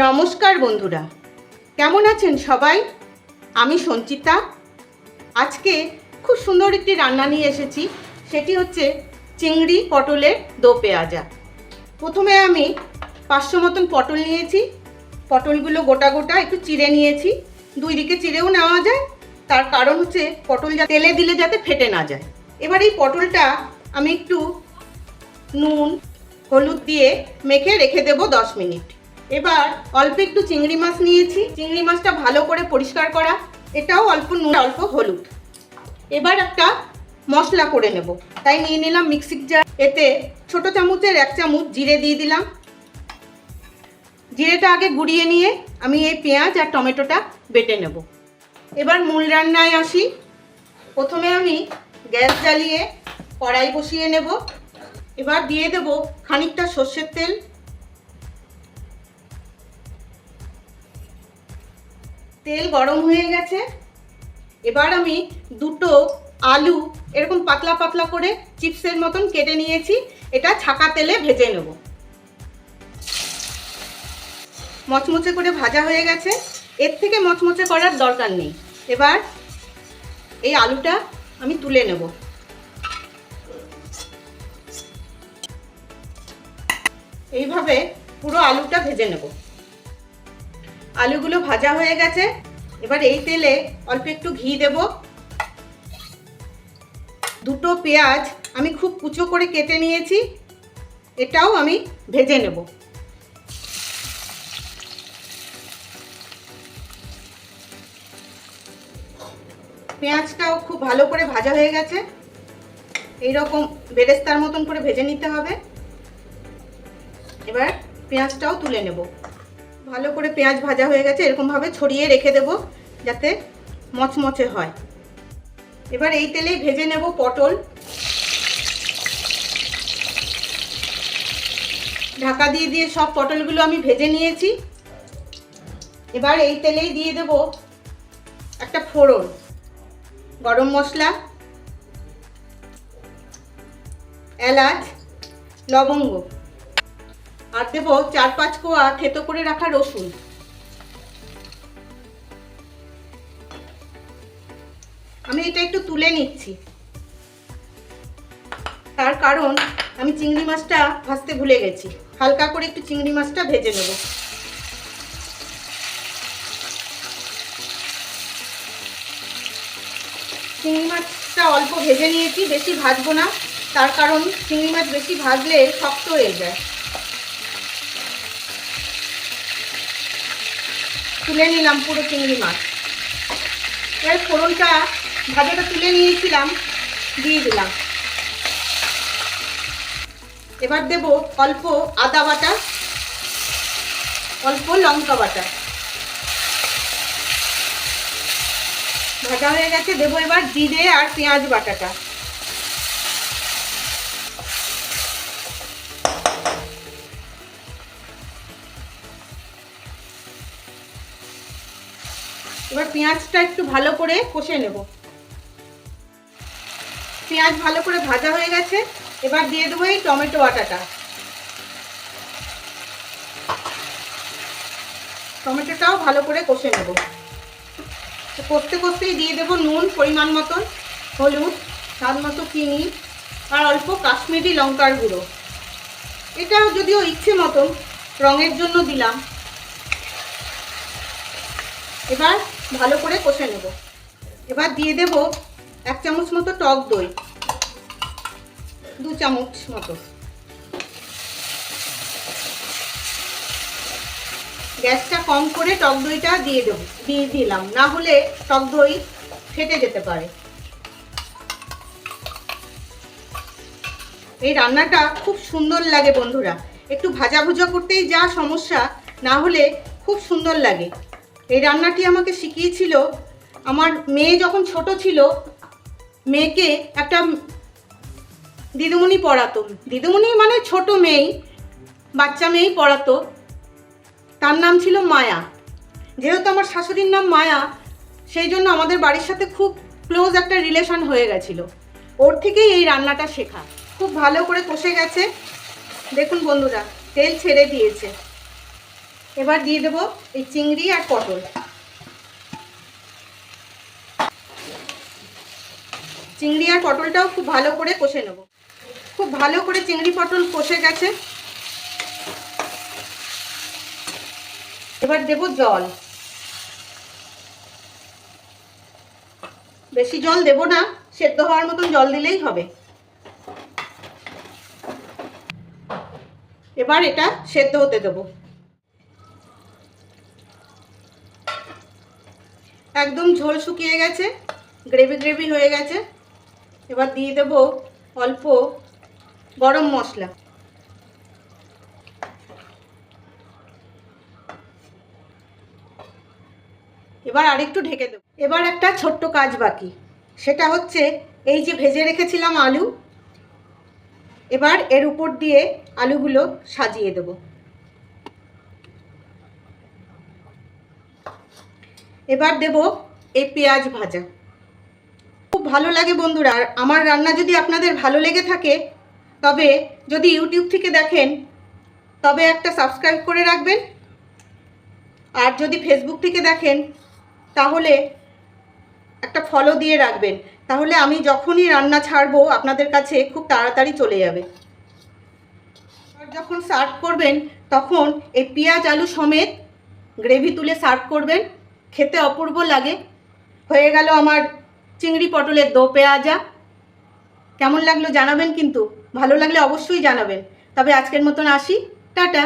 নমস্কার বন্ধুরা, কেমন আছেন সবাই? আমি সঞ্চিতা। আজকে খুব সুন্দর একটি রান্না নিয়ে এসেছি। সেটি হচ্ছে চিংড়ি পটলের দো পেঁয়াজা। প্রথমে আমি 500 মতন পটল নিয়েছি। পটলগুলো গোটা গোটা একটু চিড়ে নিয়েছি। দুই দিকে চিড়েও নেওয়া যায়, তার কারণ হচ্ছে পটল তেলে দিলে যাতে ফেটে না যায়। এবার এই পটলটা আমি একটু নুন হলুদ দিয়ে মেখে রেখে দেবো 10 মিনিট। এবার অল্প একটু চিংড়ি মাছ নিয়েছি। চিংড়ি মাছটা ভালো করে পরিষ্কার করা, এটাও অল্প নুন অল্প হলুদ। এবার একটা মশলা করে নেব, তাই নিয়ে নিলাম মিক্সির জার। এতে ছোট চামচের 1 চামচ জিরে দিয়ে দিলাম। জিরেটা আগে গুঁড়িয়ে নিয়ে আমি এই পেঁয়াজ আর টমেটোটা বেটে নেব। এবার মূল রান্নায় আসি। প্রথমে আমি গ্যাস জ্বালিয়ে কড়াই বসিয়ে নেব। এবার দিয়ে দেব খানিকটা সর্ষের তেল। তেল গরম হয়ে গেছে। এবার আমি দুটো আলু এরকম পাতলা পাতলা করে চিপসের মতন কেটে নিয়েছি। এটা ছাকা তেলে ভেজে নেব। মচমচে করে ভাজা হয়ে গেছে, এর থেকে মচমচে করার দরকার নেই। এবার এই আলুটা আমি তুলে নেব। এইভাবে পুরো আলুটা ভেজে নেব। আলুগুলো ভাজা হয়ে গেছে। এবার এই তেলে অল্প একটু ঘি দেব। দুটো পেঁয়াজ আমি খুব কুচো করে কেটে নিয়েছি, এটাও আমি ভেজে নেব। পেঁয়াজটাও খুব ভালো করে ভাজা হয়ে গেছে। এইরকম বেরেস্তার মতন করে ভেজে নিতে হবে। এবার পেঁয়াজটাও তুলে নেব। ভালো করে পেঁয়াজ ভাজা হয়ে গেছে, এরকমভাবে ছড়িয়ে রেখে দেব যাতে মচমচে হয়। এবার এই তেলেই ভেজে নেব পটল। ঢাকা দিয়ে দিয়ে সব পটলগুলো আমি ভেজে নিয়েছি। এবার এই তেলেই দিয়ে দেব একটা ফোড়ন, গরম মশলা, এলাচ, লবঙ্গ, আর দেব 4-5 কোয়া থেতো করে রাখা রসুন। আমি এটা একটু তুলে নিচ্ছি, তার কারণ আমি চিংড়ি মাছটা ভাজতে ভুলে গেছি। হালকা করে একটু চিংড়ি মাছটা ভেজে নেব। চিংড়ি মাছটা অল্প ভেজে নিয়েছি, বেশি ভাজবো না, তার কারণ চিংড়ি মাছ বেশি ভাজলে শক্ত হয়ে যায়। তুলে নিলাম পুরো চিংড়ি মাছ। এবার ফোড়নটা ভাজাটা তুলে নিয়েছিলাম, দিয়ে দিলাম। এবার দেব অল্প আদা বাটা, অল্প লঙ্কা বাটা। ভাজা হয়ে গেছে, দেবো এবার জিরে আর পেঁয়াজ বাটাটা। এবার পেঁয়াজটা একটু ভালো করে কষে নেব। পেঁয়াজ ভালো করে ভাজা হয়ে গেছে। এবার দিয়ে দেবো এই টমেটো বাটাটা। টমেটোটাও ভালো করে কষে নেব। কষতে কষতেই দিয়ে দেবো নুন পরিমাণ মতন, হলুদ, স্বাদ মতো চিনি, আর অল্প কাশ্মীরি লঙ্কার গুঁড়ো। এটাও যদিও ইচ্ছে মতন রঙের জন্য দিলাম। এবার ভালো করে কষে নেব। এবার দিয়ে দেব 1 চামচ মতো টক দই, 2 চামচ মতো। গ্যাসটা কম করে টক দইটা দিয়ে দিলাম, না হলে টক দই ফেটে যেতে পারে। এই রান্নাটা খুব সুন্দর লাগে বন্ধুরা। একটু ভাজা ভুজা করতেই যা সমস্যা, না হলে খুব সুন্দর লাগে। এই রান্নাটি আমাকে শিখিয়েছিল আমার মেয়ে যখন ছোট ছিল। মেয়েকে একটা দিদিমণি পড়াতো, দিদিমণি মানে ছোট মেয়েই, বাচ্চা মেয়েই পড়াতো। তার নাম ছিল মায়া। যেহেতু আমার শাশুড়ির নাম মায়া, সেই জন্য আমাদের বাড়ির সাথে খুব ক্লোজ একটা রিলেশন হয়ে গেছিল। ওর থেকেই এই রান্নাটা শেখা। খুব ভালো করে কষে গেছে, দেখুন বন্ধুরা, তেল ছেড়ে দিয়েছে। এবার দিয়ে দেবো এই চিংড়ি আর পটল। চিংড়ি আর পটলটাও খুব ভালো করে কষে নেব। খুব ভালো করে চিংড়ি পটল কষে গেছে। এবার দেব জল। বেশি জল দেব না, সেদ্ধ হওয়ার মতন জল দিলেই হবে। এবার এটা সেদ্ধ হতে দেব। একদম ঝোল শুকিয়ে গেছে, গ্রেভি গ্রেভি হয়ে গেছে। এবার দিয়ে দেব অল্প গরম মশলা। এবার আরেকটু ঢেকে দেব। এবার একটা ছোট্ট কাজ বাকি, সেটা হচ্ছে এই যে ভেজে রেখেছিলাম আলু, এবার এর উপর দিয়ে আলুগুলো সাজিয়ে দেব। এবার দেব এই পেঁয়াজ ভাজা। খুব ভালো লাগে বন্ধুরা। আর আমার রান্না যদি আপনাদের ভালো লেগে থাকে, তবে যদি ইউটিউব থেকে দেখেন তবে একটা সাবস্ক্রাইব করে রাখবেন, আর যদি ফেসবুক থেকে দেখেন তাহলে একটা ফলো দিয়ে রাখবেন। তাহলে আমি যখনই রান্না ছাড়বো আপনাদের কাছে খুব তাড়াতাড়ি চলে যাবে। আর যখন সার্ভ করবেন তখন এই পেঁয়াজ আলু সমেত গ্রেভি তুলে সার্ভ করবেন, খেতে অপূর্ব লাগে। হয়ে গেল আমার চিংড়ি পটলের দো পেঁয়াজা। কেমন লাগলো জানাবেন কিন্তু, ভালো লাগলে অবশ্যই জানাবেন। তবে আজকের মতন আসি, টাটা।